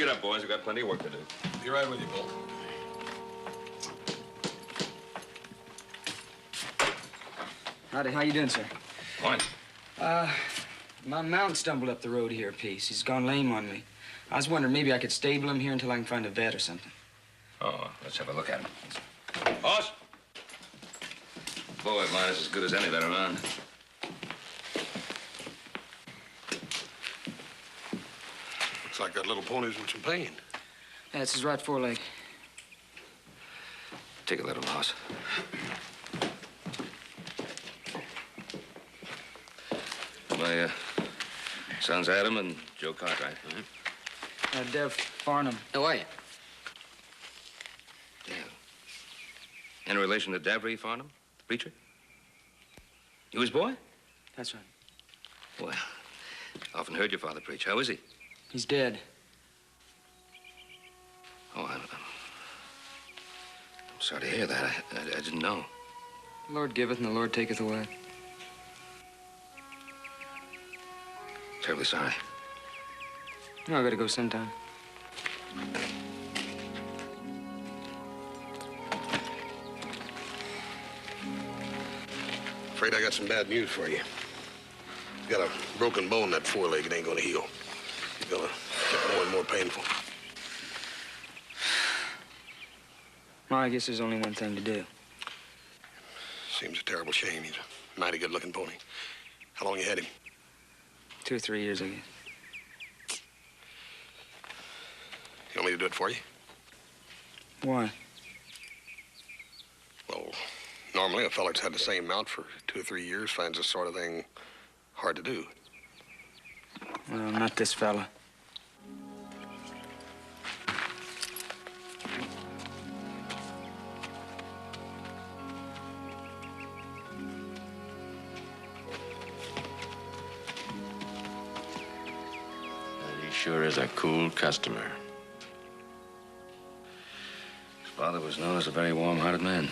it up, boys. We've got plenty of work to do. Be right with you, Bull. Howdy, how you doing, sir? Fine. My mount stumbled up the road here a piece. He's gone lame on me. I was wondering maybe I could stable him here until I can find a vet or something. Oh, let's have a look at him. Boss! Boy of mine is as good as any that around. Looks like that little pony's in some pain. Yeah, it's his right foreleg. Take a little, Hoss. My sons Adam and Joe Cartwright. Dev Farnham. How are you? Dev. In relation to Davry Farnham, the preacher? You his boy? That's right. Well, often heard your father preach. How is he? He's dead. Oh, I'm sorry to hear that. I didn't know. The Lord giveth and the Lord taketh away. Terribly sorry. No, I gotta go sometime. Afraid I got some bad news for you. You got a broken bone in that foreleg. It ain't gonna heal. It's gonna get more and more painful. Well, I guess there's only one thing to do. Seems a terrible shame. He's a mighty good-looking pony. How long you had him? 2 or 3 years, I guess. You want me to do it for you? Why? Well, normally a fella that's had the same mount for 2 or 3 years finds this sort of thing hard to do. Well, not this fella. Sure is a cool customer. His father was known as a very warm-hearted man.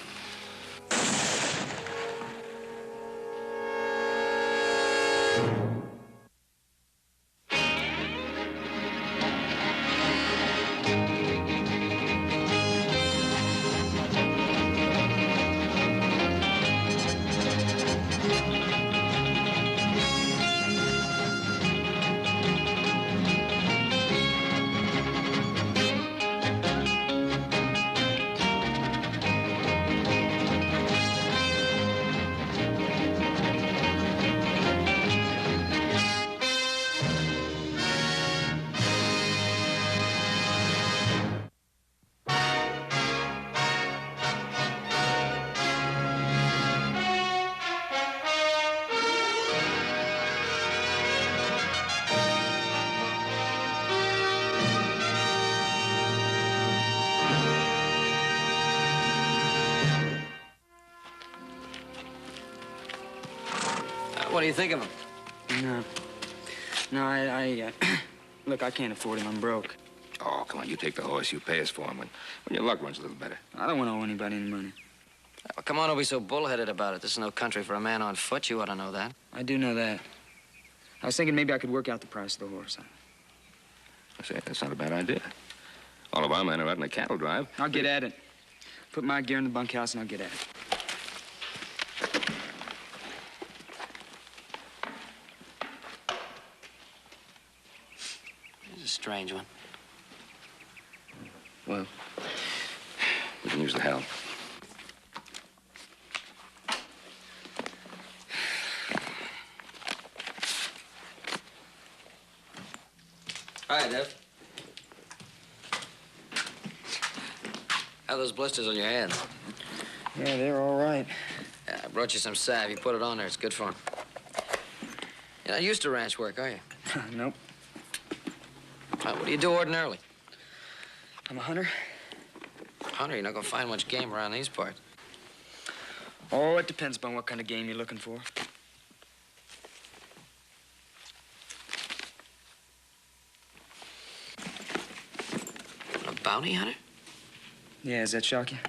What do you think of him? No, look, I can't afford him. I'm broke. Oh, come on, you take the horse. You pay us for him when your luck runs a little better. I don't want to owe anybody any money. Oh, come on, don't be so bullheaded about it. This is no country for a man on foot. You ought to know that. I do know that. I was thinking maybe I could work out the price of the horse. I say, that's not a bad idea. All of our men are out on a cattle drive. I'll get at it. Put my gear in the bunkhouse and I'll get at it. This is a strange one. Well, we can use the help. Hi, Dev. How are those blisters on your hands? Yeah, they're all right. Yeah, I brought you some salve. You put it on there. It's good for them. You're not used to ranch work, are you? Nope. What do you do ordinarily? I'm a hunter. Hunter, you're not gonna find much game around these parts. Oh, it depends upon what kind of game you're looking for. A bounty hunter? Yeah, does that shock you?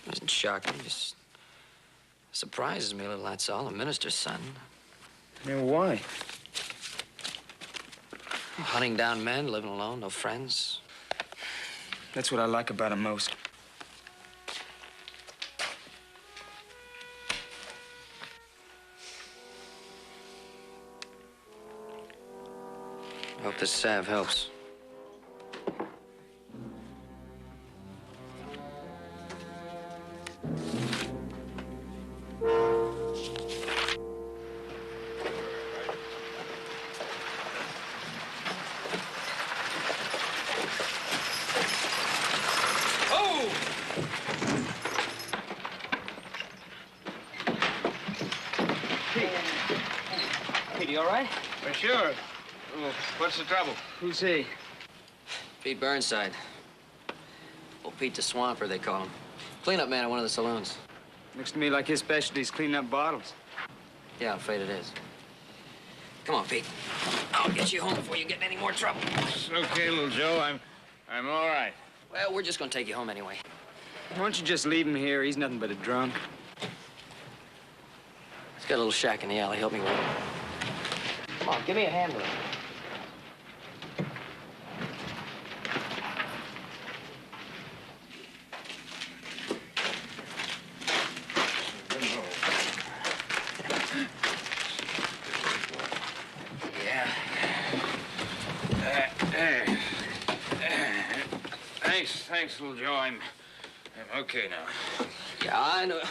Doesn't shock me. Just surprises me a little, that's all. A minister's son. Yeah, why? Hunting down men, living alone, no friends. That's what I like about him most. I hope this salve helps. Pete, you all right? Well, sure. Well, what's the trouble? Who's he? Pete Burnside. Old Pete the Swamper, they call him. Cleanup man at one of the saloons. Looks to me like his specialty's cleaning up bottles. Yeah, I'm afraid it is. Come on, Pete. I'll get you home before you get in any more trouble. It's okay, little Joe. I'm all right. Well, we're just gonna take you home anyway. Why don't you just leave him here? He's nothing but a drunk. He's got a little shack in the alley. Help me with it. Come on, give me a hand with it. Thanks, little Joe. I'm okay now. Yeah,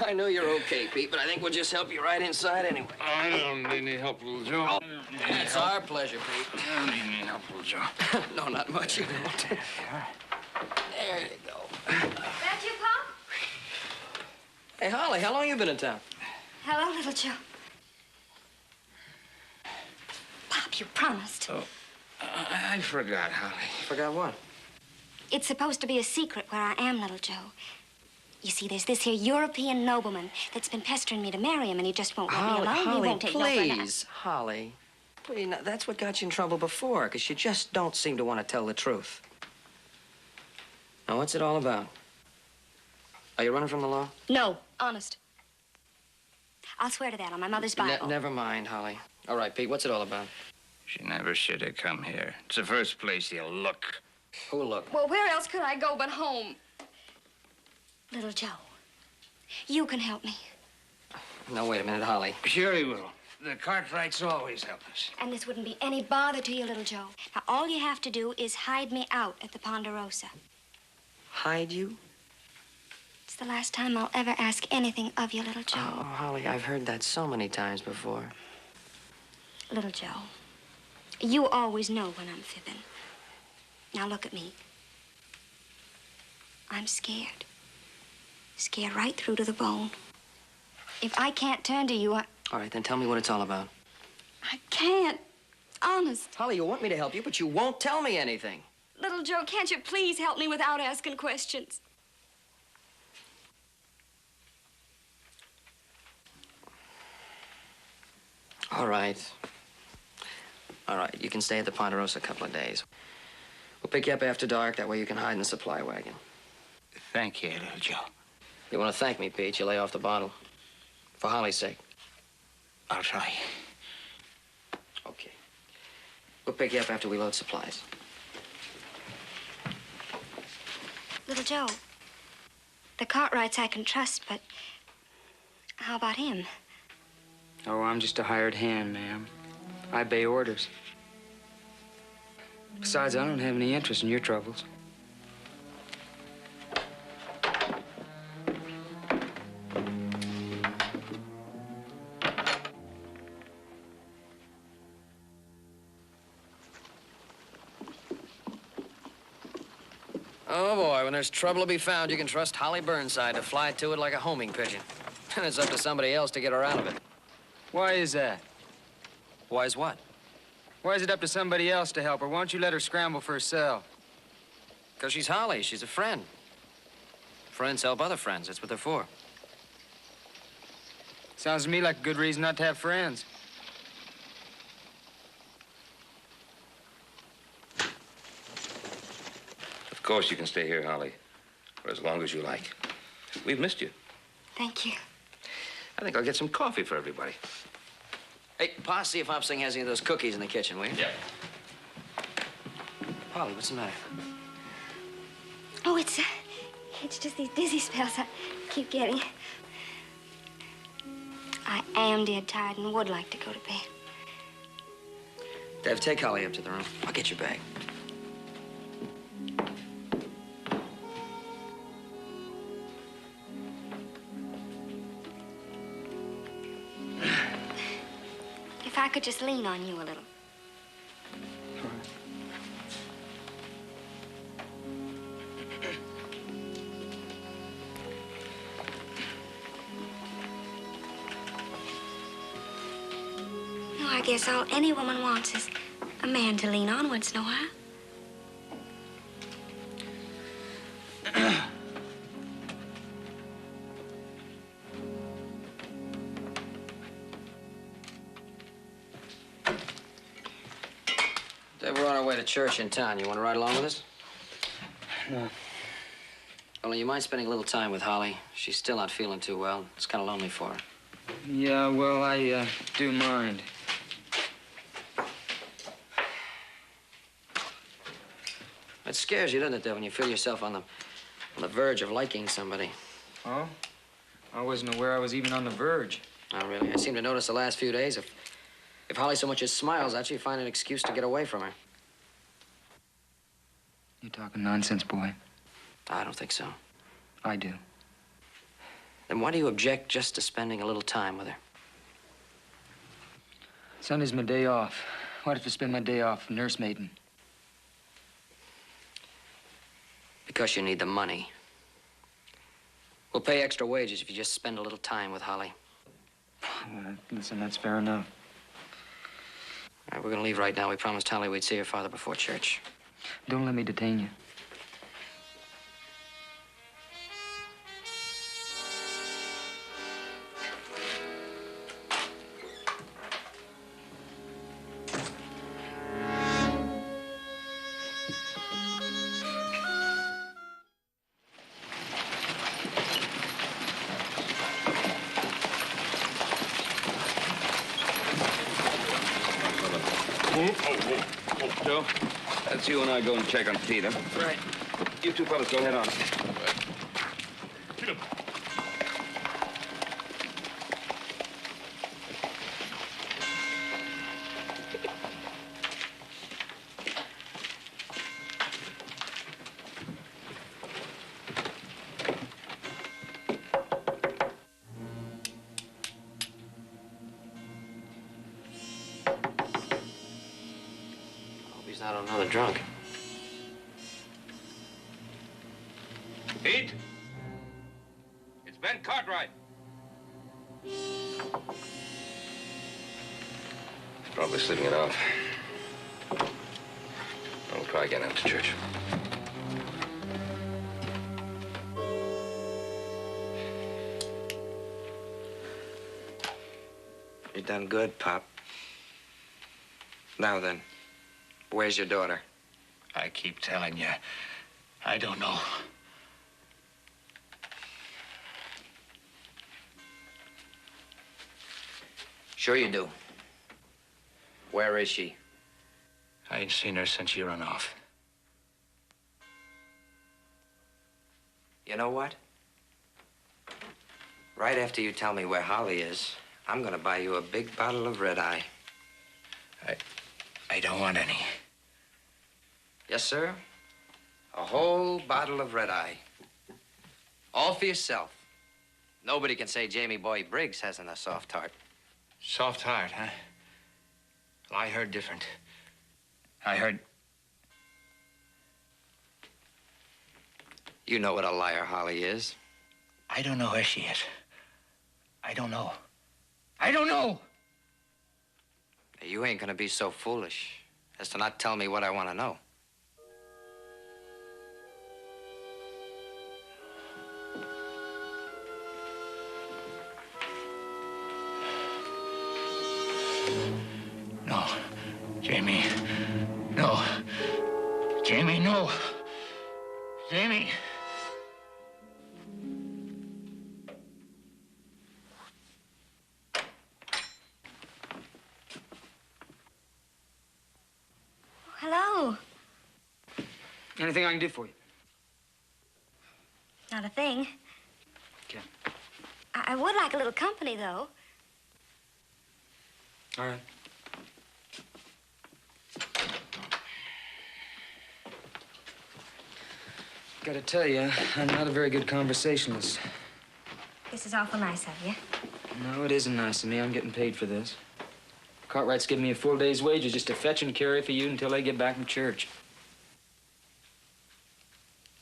I know you're okay, Pete, but I think we'll just help you right inside anyway. I don't need any help, little Joe. Oh, it's our pleasure, Pete. I don't need any help, little Joe. No, not much, you don't. There you go. That you, Pop? Hey, Holly, how long you been in town? Hello, little Joe. Pop, you promised. Oh, I forgot, Holly. Forgot what? It's supposed to be a secret where I am, little Joe. You see, there's this here European nobleman that's been pestering me to marry him, and he just won't let me alone. He won't take no for an please, Holly. Please, now, that's what got you in trouble before, because you just don't seem to want to tell the truth. Now, what's it all about? Are you running from the law? No, honest. I'll swear to that on my mother's Bible. Never mind, Holly. All right, Pete, what's it all about? She never should have come here. It's the first place you'll look. Who'll look? Well, where else could I go but home? Little Joe, you can help me. No, wait a minute, Holly. Sure he will. The Cartwrights always help us. And this wouldn't be any bother to you, little Joe. Now, all you have to do is hide me out at the Ponderosa. Hide you? It's the last time I'll ever ask anything of you, little Joe. Oh, Holly, I've heard that so many times before. Little Joe, you always know when I'm fibbing. Now look at me. I'm scared. Scared right through to the bone. If I can't turn to you, All right, then tell me what it's all about. I can't. Honest. Holly, you want me to help you, but you won't tell me anything. Little Joe, can't you please help me without asking questions? All right. All right, you can stay at the Ponderosa a couple of days. We'll pick you up after dark. That way you can hide in the supply wagon. Thank you, little Joe. You want to thank me, Pete? You lay off the bottle. For Holly's sake. I'll try. Okay. We'll pick you up after we load supplies. Little Joe, the Cartwrights I can trust, but how about him? Oh, I'm just a hired hand, ma'am. I obey orders. Besides, I don't have any interest in your troubles. Oh, boy, when there's trouble to be found, you can trust Holly Burnside to fly to it like a homing pigeon. And it's up to somebody else to get her out of it. Why is that? Why is what? Why is it up to somebody else to help her? Why don't you let her scramble for herself? Because she's Holly. She's a friend. Friends help other friends. That's what they're for. Sounds to me like a good reason not to have friends. Of course you can stay here, Holly, for as long as you like. We've missed you. Thank you. I think I'll get some coffee for everybody. Hey, Pa, see if Hopsing has any of those cookies in the kitchen, will you? Yeah. Holly, what's the matter? Oh, it's just these dizzy spells I keep getting. I am dead tired and would like to go to bed. Dev, take Holly up to the room. I'll get your bag. If I could just lean on you a little. No, I guess all any woman wants is a man to lean on once in a while. Dave, we're on our way to church in town. You want to ride along with us? No. Only you mind spending a little time with Holly? She's still not feeling too well. It's kind of lonely for her. Yeah, well, I do mind. It scares you, doesn't it, Dave, when you feel yourself on the verge of liking somebody? Oh? I wasn't aware I was even on the verge. Not really. I seem to notice the last few days, if Holly so much as smiles at you, you find an excuse to get away from her. You're talking nonsense, boy. I don't think so. I do. Then why do you object just to spending a little time with her? Sunday's my day off. Why'd I have to spend my day off nursemaiding? Because you need the money. We'll pay extra wages if you just spend a little time with Holly. Listen, that's fair enough. All right, we're gonna leave right now. We promised Holly we'd see her father before church. Don't let me detain you. Joe, let's you and I go and check on Peter. Right. You two fellas go ahead on. He's not another drunk. Pete? It's Ben Cartwright. He's probably sleeping it off. We'll try again after church. You done good, Pop. Now then, where's your daughter? I keep telling you, I don't know. Sure you do. Where is she? I ain't seen her since you run off. You know what? Right after you tell me where Holly is, I'm gonna buy you a big bottle of red-eye. I don't want any. Yes, sir. A whole bottle of red-eye. All for yourself. Nobody can say Jamie Boy Briggs hasn't a soft heart. Soft heart, huh? Well, I heard different. I heard... You know what a liar Holly is. I don't know where she is. I don't know. I don't know! You ain't gonna be so foolish as to not tell me what I want to know. No. Jamie. No. Jamie, no. Jamie. Hello. Anything I can do for you? Not a thing. Okay. I would like a little company, though. All right. Gotta tell you, I'm not a very good conversationalist. This is awful nice of you. No, it isn't nice of me. I'm getting paid for this. Cartwright's giving me a full day's wages just to fetch and carry for you until they get back from church.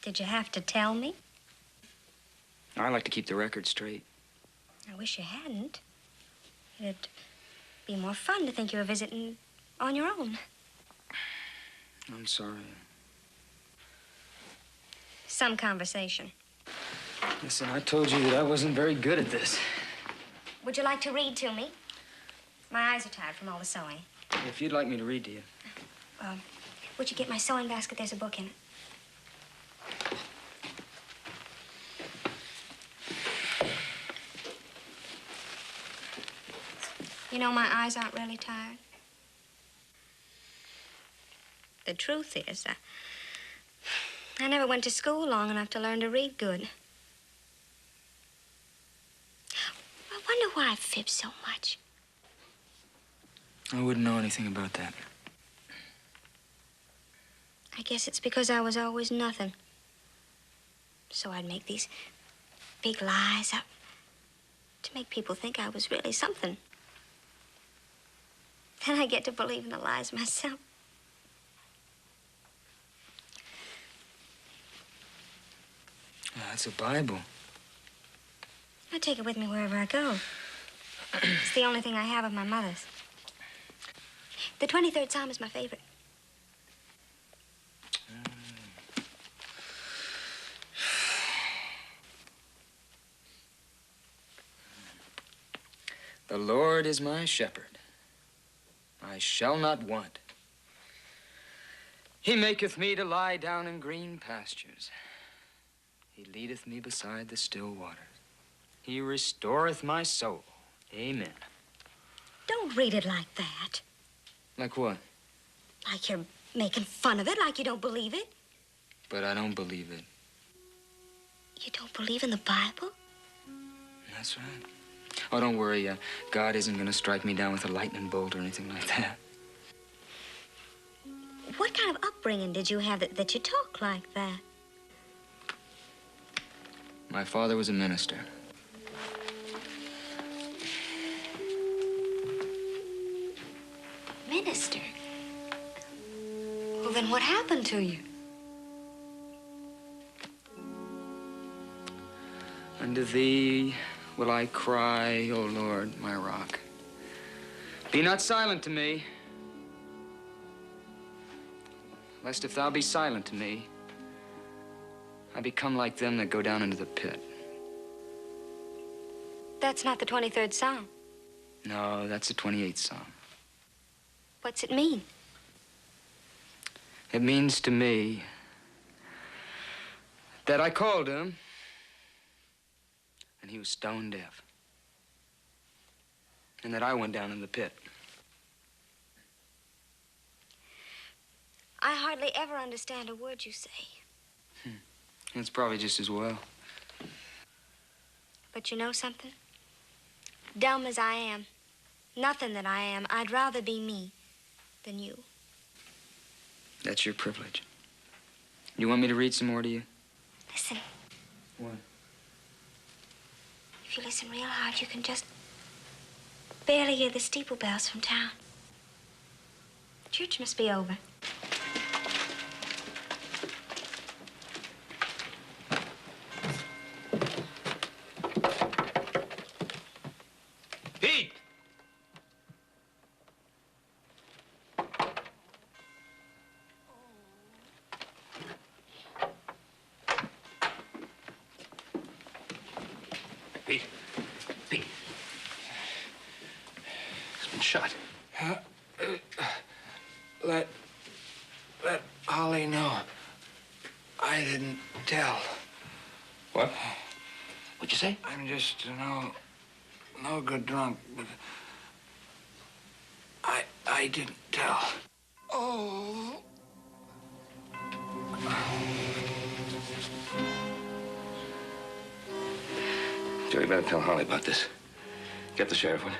Did you have to tell me? I like to keep the record straight. I wish you hadn't. It'd be more fun to think you were visiting on your own. I'm sorry. Some conversation. Listen, I told you that I wasn't very good at this. Would you like to read to me? My eyes are tired from all the sewing. If you'd like me to read to you. Would you get my sewing basket? There's a book in it. You know, my eyes aren't really tired. The truth is, I never went to school long enough to learn to read good. I wonder why I fib so much. I wouldn't know anything about that. I guess it's because I was always nothing. So I'd make these big lies up to make people think I was really something. Then I get to believe in the lies myself. That's a Bible. I take it with me wherever I go. It's the only thing I have of my mother's. The 23rd Psalm is my favorite. The Lord is my shepherd. I shall not want. He maketh me to lie down in green pastures. He leadeth me beside the still waters. He restoreth my soul. Amen. Don't read it like that. Like what? Like you're making fun of it, like you don't believe it. But I don't believe it. You don't believe in the Bible? That's right. Oh, don't worry. God isn't going to strike me down with a lightning bolt or anything like that. What kind of upbringing did you have that you talk like that? My father was a minister. Minister? Well, then what happened to you? Unto thee will I cry, O Lord, my rock. Be not silent to me, lest if thou be silent to me, I become like them that go down into the pit. That's not the 23rd Psalm. No, that's the 28th Psalm. What's it mean? It means to me that I called him, and he was stone deaf. And that I went down in the pit. I hardly ever understand a word you say. It's probably just as well. But you know something? Dumb as I am, nothing that I am, I'd rather be me than you. That's your privilege. You want me to read some more to you? Listen. What? If you listen real hard, you can just barely hear the steeple bells from town. Church must be over. Pete! Pete. Pete. He's been shot. Let Holly know. I didn't tell. What? What'd you say? I'm just no good drunk, but I didn't tell. Oh. Joe, you better tell Holly about this. Get the sheriff one.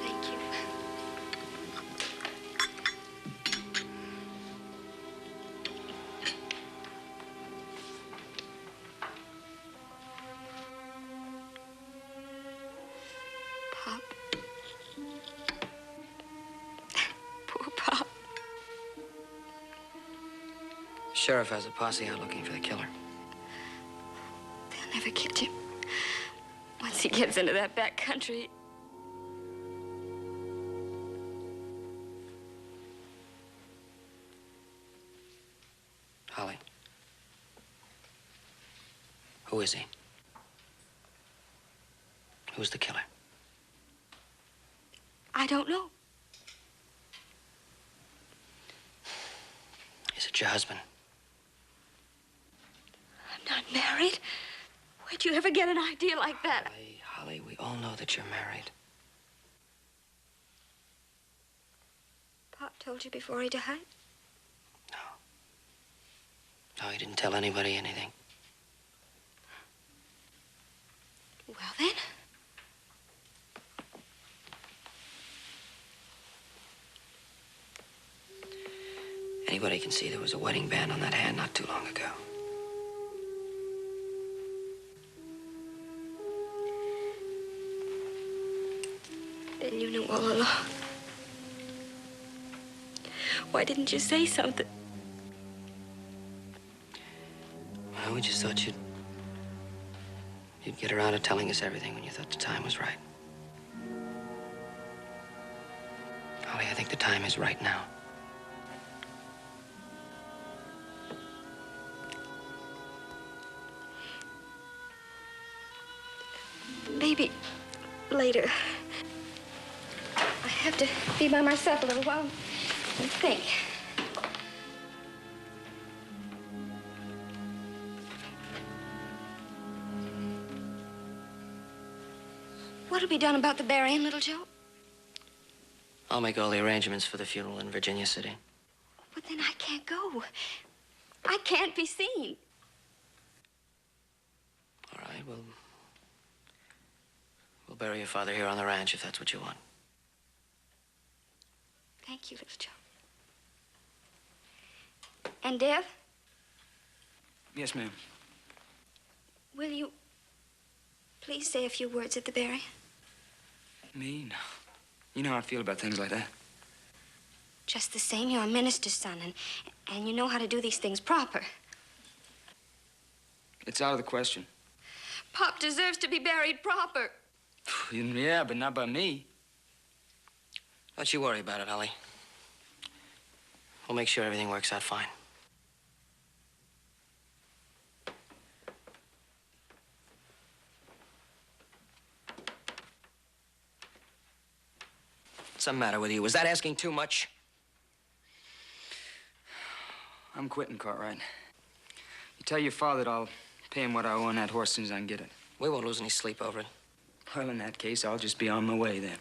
Thank you. Pop. Poor Pop. Sheriff has a posse out looking for the killer. They'll never catch him. Once he gets into that back country. Holly. Who is he? Who's the killer? I don't know. Is it your husband? I'm not married. Where'd you ever get an idea like that? Holly, we all know that you're married. Pop told you before he died? No, he didn't tell anybody anything. Well, then. Anybody can see there was a wedding band on that hand not too long ago. Then you knew all along. Why didn't you say something? Well, we just thought you'd get around to telling us everything when you thought the time was right. Holly, I think the time is right now. Maybe later. I have to be by myself a little while and think. What'll be done about the burying, little Joe? I'll make all the arrangements for the funeral in Virginia City. But then I can't go. I can't be seen. All right, we'll bury your father here on the ranch if that's what you want. Thank you, little Joe. And Dev, Yes, ma'am. will you please say a few words at the burying? Me? No. You know how I feel about things like that. Just the same, you're a minister's son, and you know how to do these things proper. It's out of the question. Pop deserves to be buried proper. Yeah, but not by me. Don't you worry about it, Holly. We'll make sure everything works out fine. What's the matter with you? Was that asking too much? I'm quitting, Cartwright. You tell your father that I'll pay him what I owe on that horse as soon as I can get it. We won't lose any sleep over it. Well, in that case, I'll just be on my way then.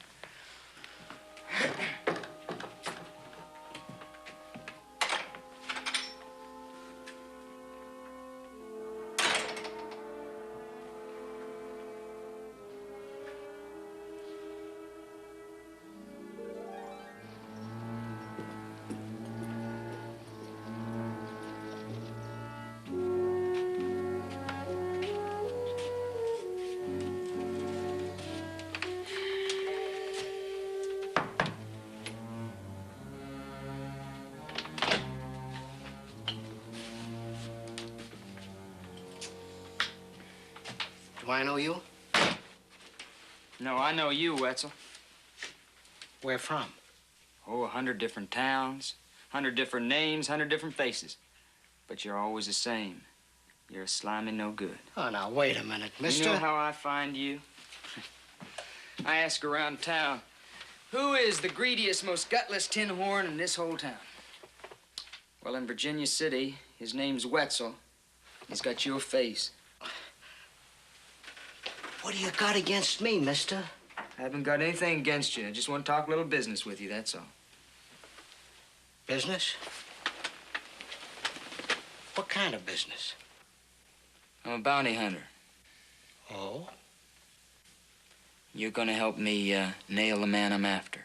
Do I know you? No, I know you, Wetzel. Where from? Oh, 100 different towns, 100 different names, 100 different faces. But you're always the same. You're a slimy no good. Oh, now, wait a minute, mister. You know how I find you? I ask around town, who is the greediest, most gutless tin horn in this whole town? Well, in Virginia City, His name's Wetzel. He's got your face. What do you got against me, mister? I haven't got anything against you. I just want to talk a little business with you, that's all. Business? What kind of business? I'm a bounty hunter. Oh? You're gonna help me nail the man I'm after.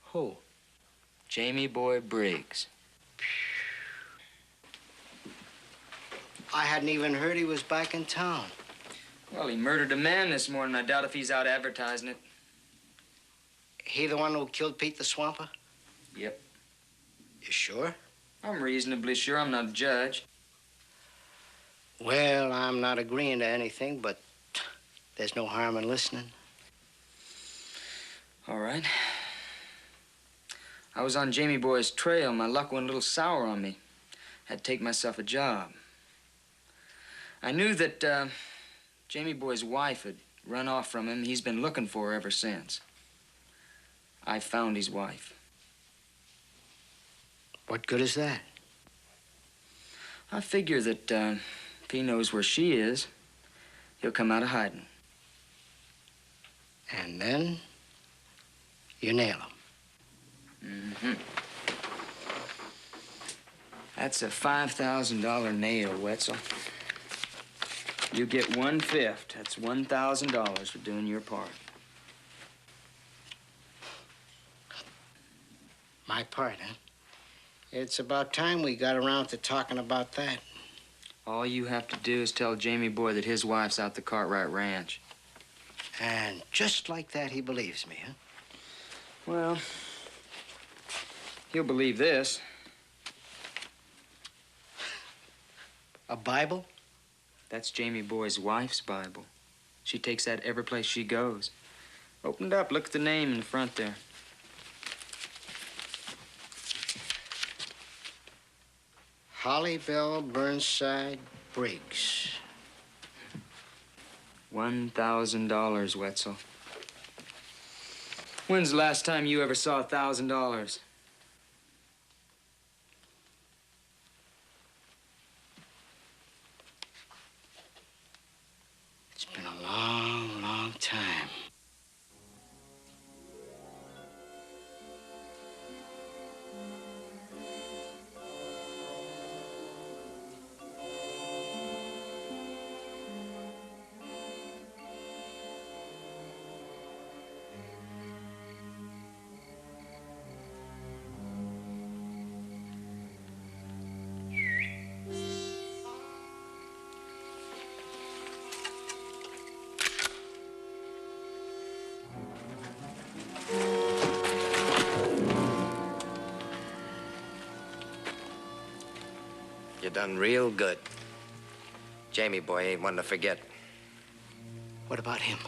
Who? Jamie Boy Briggs. I hadn't even heard he was back in town. Well, he murdered a man this morning. I doubt if he's out advertising it. He the one who killed Pete the Swamper? Yep. You sure? I'm reasonably sure. I'm not a judge. Well, I'm not agreeing to anything, but there's no harm in listening. All right. I was on Jamie Boy's trail. My luck went a little sour on me. Had to take myself a job. I knew that Jamie Boy's wife had run off from him. He's been looking for her ever since. I found his wife. What good is that? I figure that if he knows where she is, he'll come out of hiding. And then you nail him. Mm-hmm. That's a $5,000 nail, Wetzel. You get 1/5. That's $1,000 for doing your part. My part, huh? It's about time we got around to talking about that. All you have to do is tell Jamie Boy that his wife's out the Cartwright Ranch. And just like that, he believes me, huh? Well, he'll believe this. A Bible? That's Jamie Boy's wife's Bible. She takes that every place she goes. Open it up. Look at the name in the front there. Holly Bell Burnside Briggs. $1,000, Wetzel. When's the last time you ever saw $1,000? It's been a long, long time. You done real good. Jamie Boy ain't one to forget. What about him?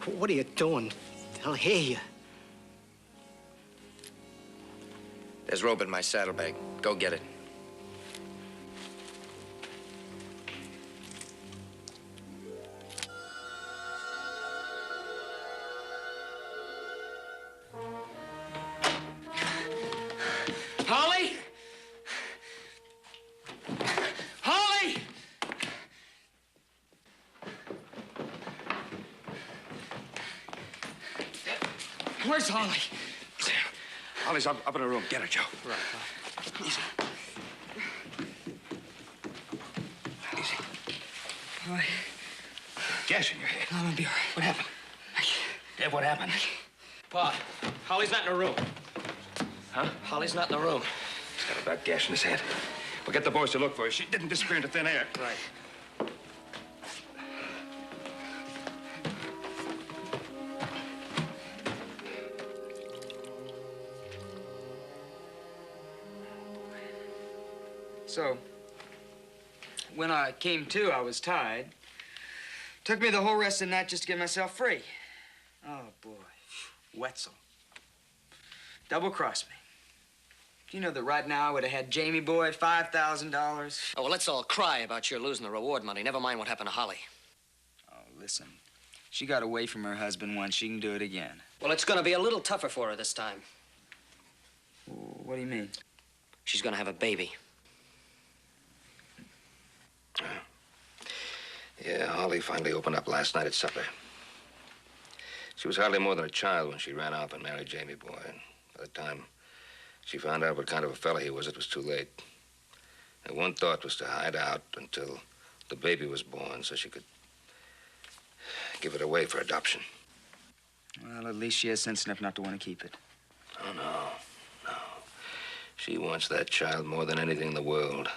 What are you doing? He'll hear you. There's rope in my saddlebag. Go get it. Holly! Holly! Where's Holly? Holly's up in her room. Get her, Joe. Right. Easy. Easy. All right. Gas in your head. I'm gonna be all right. What happened? Dave, what happened? Pa, Holly's not in her room. Huh? Holly's not in the room. He's got a bad gash in his head. We'll get the boys to look for her. She didn't disappear into thin air. Right. So, when I came to, I was tied. Took me the whole rest of the night just to get myself free. Oh, boy. Wetzel. Double-crossed me. Do you know that right now I would have had Jamie Boy $5,000? Oh, well, let's all cry about your losing the reward money. Never mind what happened to Holly. Oh, listen. She got away from her husband once. She can do it again. Well, it's going to be a little tougher for her this time. What do you mean? She's gonna have a baby. Yeah, Holly finally opened up last night at supper. She was hardly more than a child when she ran off and married Jamie Boy. And by the time she found out what kind of a fella he was, it was too late. Her one thought was to hide out until the baby was born so she could give it away for adoption. Well, at least she has sense enough not to want to keep it. Oh, no. She wants that child more than anything in the world.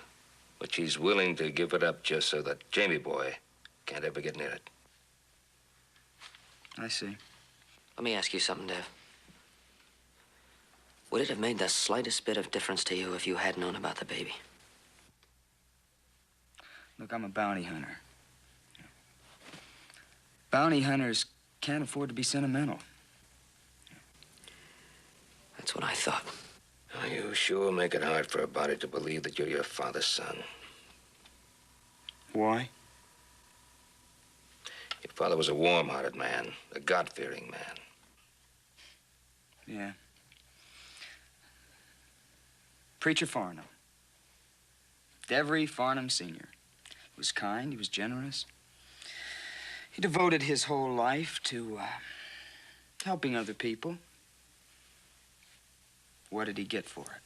But she's willing to give it up just so that Jamie Boy can't ever get near it. I see. Let me ask you something, Dev. Would it have made the slightest bit of difference to you if you had known about the baby? Look, I'm a bounty hunter. Bounty hunters can't afford to be sentimental. That's what I thought. Oh, you sure make it hard for a body to believe that you're your father's son. Why? Your father was a warm-hearted man, a God-fearing man. Yeah. Preacher Farnham. Devery Farnham Sr. He was kind, he was generous. He devoted his whole life to helping other people. What did he get for it?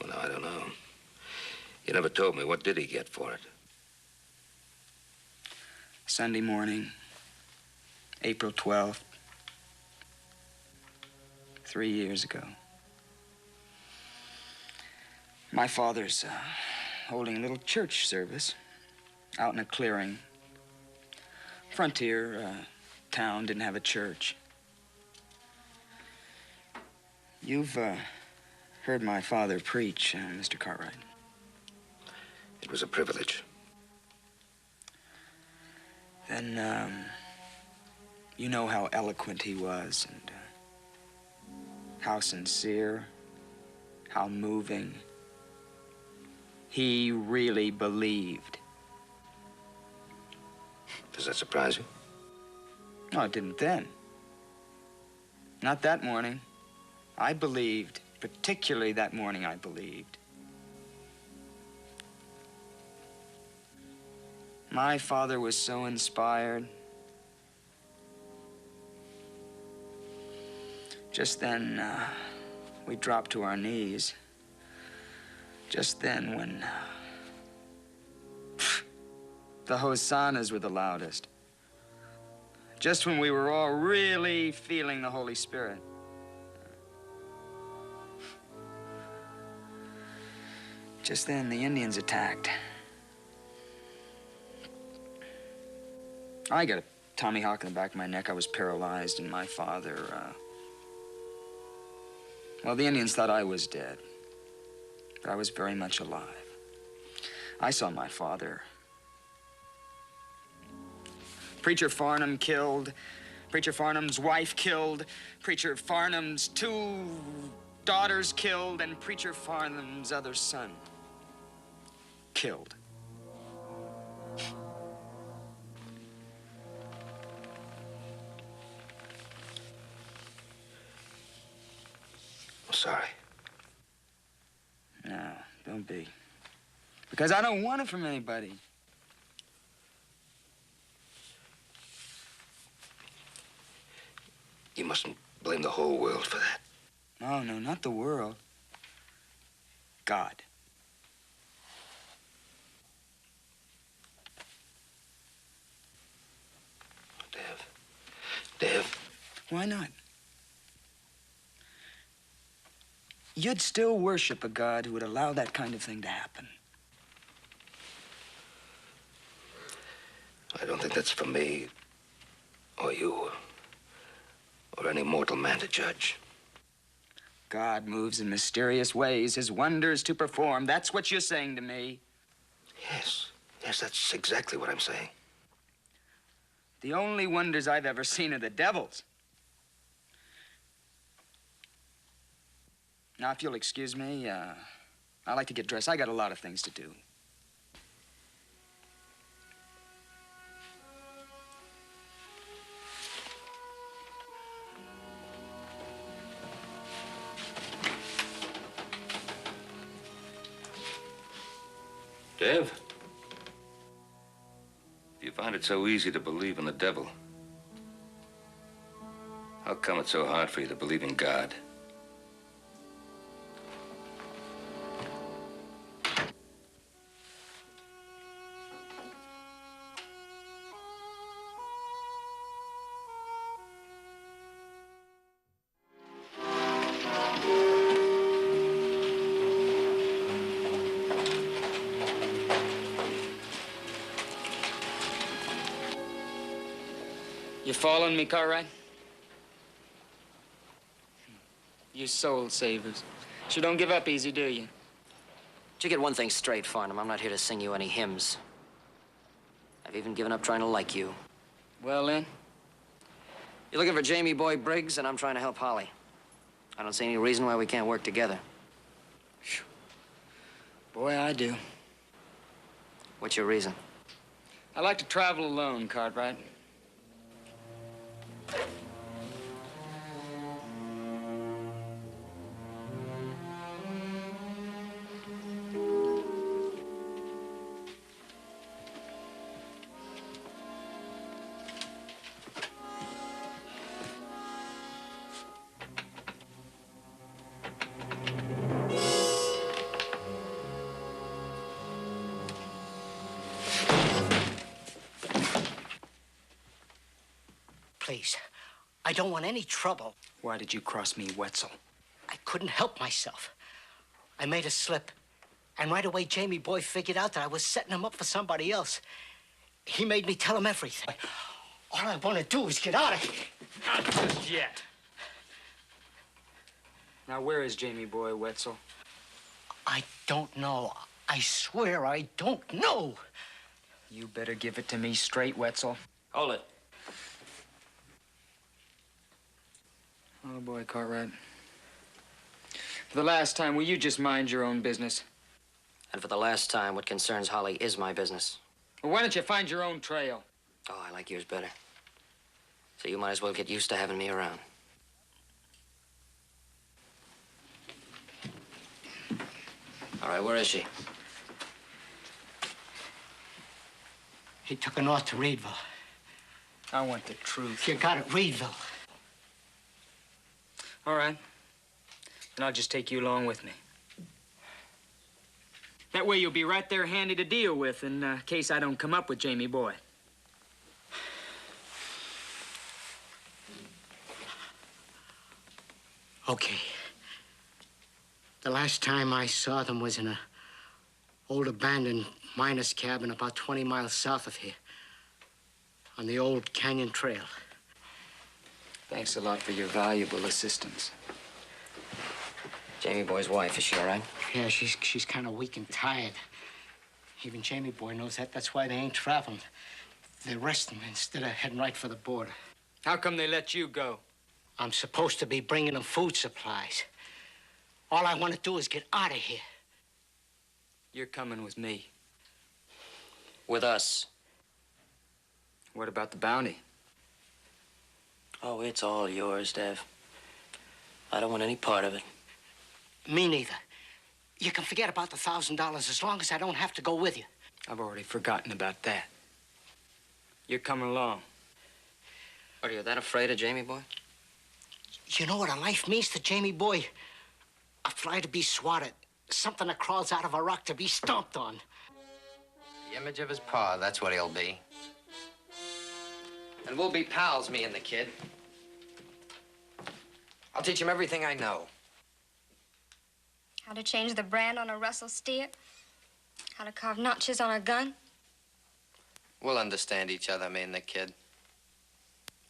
Well, now, I don't know. You never told me. What did he get for it? Sunday morning, April 12th, 3 years ago. My father's holding a little church service out in a clearing. Frontier town didn't have a church. You've heard my father preach, Mr. Cartwright. It was a privilege. Then, you know how eloquent he was and how sincere, how moving. He really believed. Does that surprise you? No, it didn't then. Not that morning. I believed, particularly that morning I believed. My father was so inspired. Just then, we dropped to our knees. Just then, when the hosannas were the loudest. Just when we were all really feeling the Holy Spirit. Just then, the Indians attacked. I got a Tommy Hawk in the back of my neck. I was paralyzed, and my father, well, the Indians thought I was dead, but I was very much alive. I saw my father. Preacher Farnham killed, Preacher Farnham's wife killed, Preacher Farnham's 2 daughters killed, and Preacher Farnham's other son killed. I'm sorry. No, don't be. Because I don't want it from anybody. You mustn't blame the whole world for that. No, no, not the world. God. Dev. Why not? You'd still worship a God who would allow that kind of thing to happen. I don't think that's for me, or you, or any mortal man to judge. God moves in mysterious ways, his wonders to perform. That's what you're saying to me. Yes, that's exactly what I'm saying. The only wonders I've ever seen are the devil's. Now, if you'll excuse me, I'd like to get dressed. I got a lot of things to do. Dev? If you find it so easy to believe in the devil, how come it's so hard for you to believe in God? You following me, Cartwright? You soul savers. You don't give up easy, do you? Did you get one thing straight, Farnham? I'm not here to sing you any hymns. I've even given up trying to like you. Well, then? You're looking for Jamie Boy Briggs, and I'm trying to help Holly. I don't see any reason why we can't work together. Boy, I do. What's your reason? I like to travel alone, Cartwright. Please, I don't want any trouble. Why did you cross me, Wetzel? I couldn't help myself. I made a slip, and right away Jamie Boy figured out that I was setting him up for somebody else. He made me tell him everything. All I want to do is get out of here. Not just yet. Now, where is Jamie Boy, Wetzel? I don't know. I swear I don't know. You better give it to me straight, Wetzel. Hold it. Oh, boy, Cartwright. For the last time, will you just mind your own business? And for the last time, what concerns Holly is my business. Well, why don't you find your own trail? Oh, I like yours better. So you might as well get used to having me around. All right, where is she? He took her north to Reedville. I want the truth. You got it, Reedville. All right. Then I'll just take you along with me. That way you'll be right there handy to deal with in case I don't come up with Jamie Boy. Okay. The last time I saw them was in an old abandoned miner's cabin about 20 miles south of here, on the old Canyon Trail. Thanks a lot for your valuable assistance. Jamie Boy's wife, is she all right? Yeah, she's kind of weak and tired. Even Jamie Boy knows that. That's why they ain't traveling. They're resting instead of heading right for the border. How come they let you go? I'm supposed to be bringing them food supplies. All I want to do is get out of here. You're coming with me. With us. What about the bounty? Oh, it's all yours, Dev. I don't want any part of it. Me neither. You can forget about the $1,000 as long as I don't have to go with you. I've already forgotten about that. You're coming along. Are you that afraid of Jamie Boy? You know what a life means to Jamie Boy? A fly to be swatted. Something that crawls out of a rock to be stomped on. The image of his paw, that's what he'll be. And we'll be pals, me and the kid. I'll teach him everything I know. How to change the brand on a Russell steer. How to carve notches on a gun. We'll understand each other, me and the kid.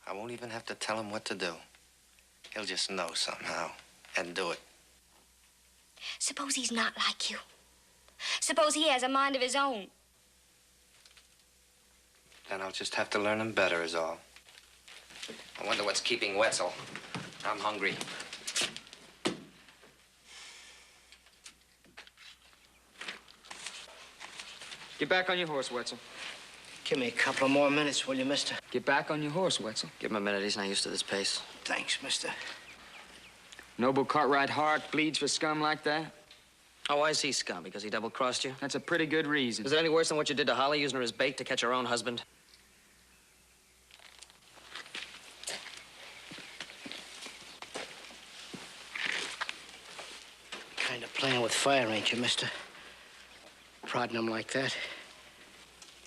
I won't even have to tell him what to do. He'll just know somehow and do it. Suppose he's not like you. Suppose he has a mind of his own. Then I'll just have to learn him better is all. I wonder what's keeping Wetzel. I'm hungry. Get back on your horse, Wetzel. Give me a couple of more minutes, will you, mister? Get back on your horse, Wetzel. Give him a minute. He's not used to this pace. Thanks, mister. Noble Cartwright heart bleeds for scum like that? Oh, why is he scum? Because he double-crossed you? That's a pretty good reason. Is it any worse than what you did to Holly, using her as bait to catch her own husband? Kind of playing with fire, ain't you, mister? Prodding him like that,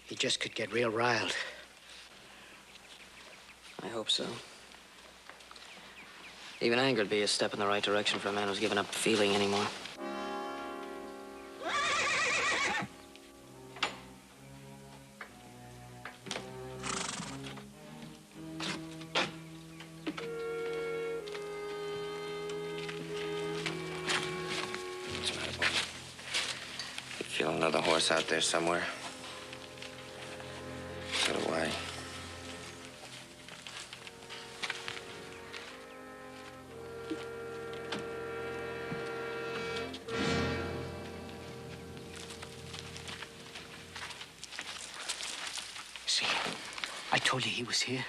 he just could get real riled. I hope so. Even anger would be a step in the right direction for a man who's given up feeling anymore. What's the matter, boy? You feel another horse out there somewhere? So do I. See, I told you he was here.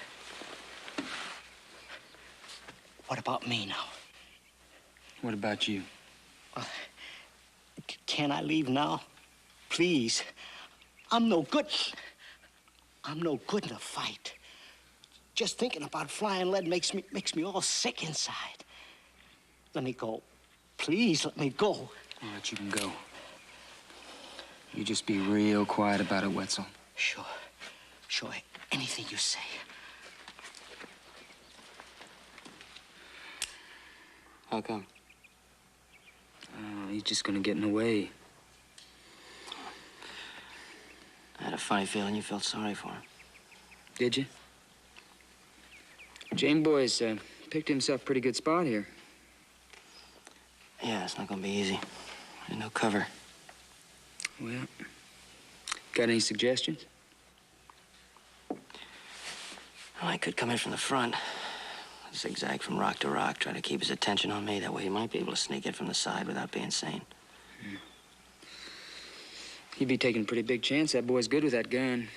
What about me now? What about you? Can't I leave now? Please. I'm no good. I'm no good in a fight. Just thinking about flying lead makes me all sick inside. Let me go. Please, let me go. All right, you can go. You just be real quiet about it, Wetzel. Sure. Sure. Anything you say. How come? He's just gonna get in the way. I had a funny feeling you felt sorry for him. Did you? Jamie Boy's picked himself a pretty good spot here. Yeah, it's not gonna be easy. There's no cover. Well, got any suggestions? Well, I could come in from the front, zigzag from rock to rock, try to keep his attention on me. That way he might be able to sneak in from the side without being seen. He'd be taking a pretty big chance. That boy's good with that gun.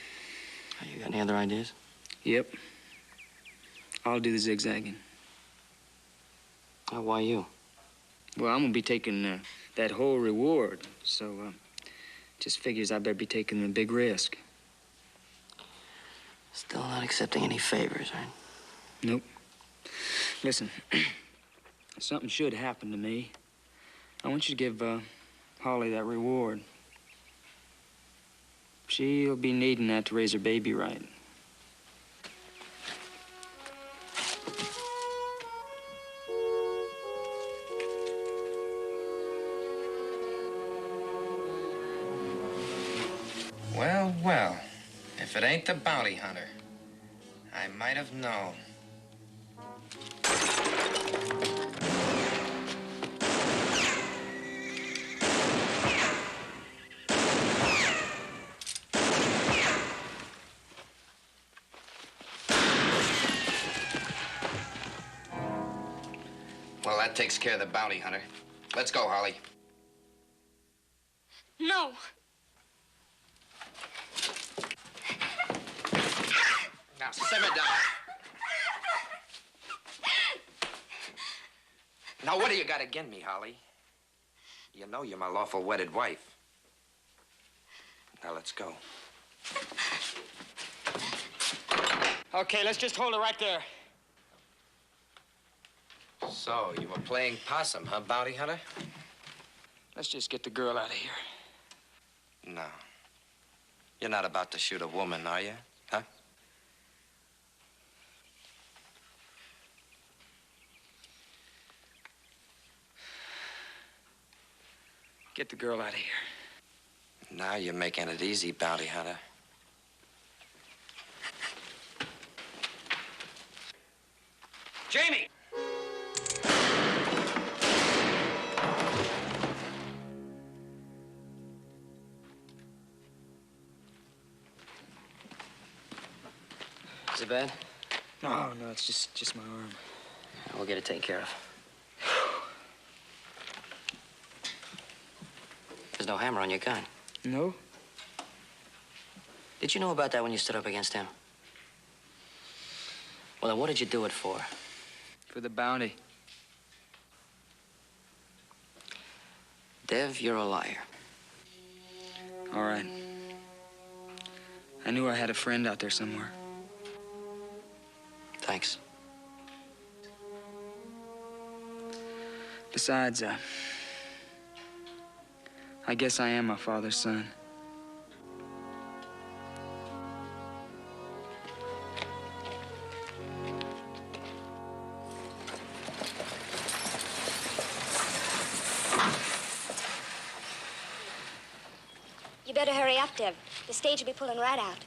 You got any other ideas? Yep. I'll do the zigzagging. Why you? Well, I'm gonna be taking that whole reward, so just figures I better be taking the big risk. Still not accepting any favors, right? Nope. Listen, something should happen to me. I want you to give Holly that reward. She'll be needing that to raise her baby right. Well, well. If it ain't the bounty hunter, I might have known. Well, that takes care of the bounty hunter. Let's go, Holly. No. Now, simmer down. Now, what do you got against me, Holly? You know you're my lawful wedded wife. Now, let's go. Okay, let's just hold it right there. So, you were playing possum, huh, bounty hunter? Let's just get the girl out of here. No. You're not about to shoot a woman, are you? Huh? Get the girl out of here. Now you're making it easy, bounty hunter. Jamie! Is it bad? No, it's just my arm. We'll get it taken care of. There's no hammer on your gun. No? Did you know about that when you stood up against him? Well, then what did you do it for? For the bounty. Dev, you're a liar. All right. I knew I had a friend out there somewhere. Thanks. Besides, I guess I am my father's son. You better hurry up, Dev. The stage will be pulling right out.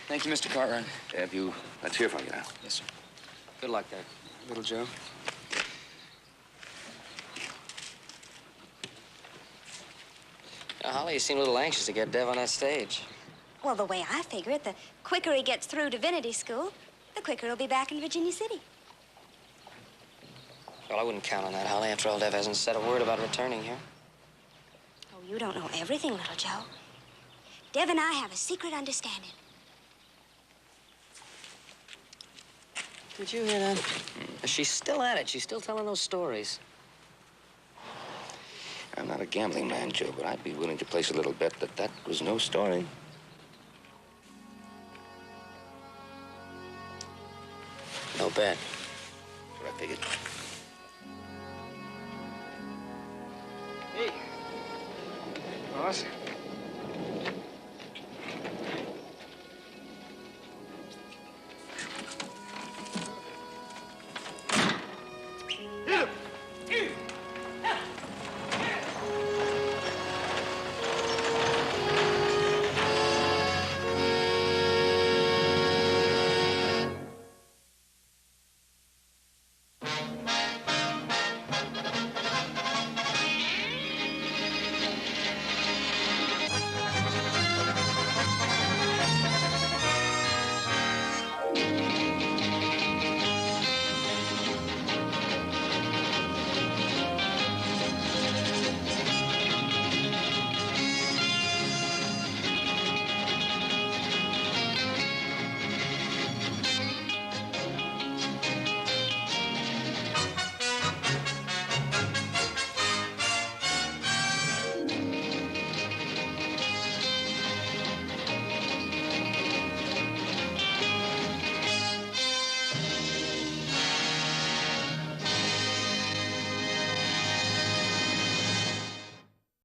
Thank you, Mr. Cartwright. Dev, let's hear from you now. Yes, sir. Good luck there. Little Joe. Now, Holly, you seem a little anxious to get Dev on that stage. Well, the way I figure it, the quicker he gets through divinity school, the quicker he'll be back in Virginia City. Well, I wouldn't count on that, Holly. After all, Dev hasn't said a word about returning here. Oh, you don't know everything, little Joe. Dev and I have a secret understanding. Did you hear that? She's still at it. She's still telling those stories. I'm not a gambling man, Joe, but I'd be willing to place a little bet that that was no story. No bet. That's what I figured. Hey. Boss.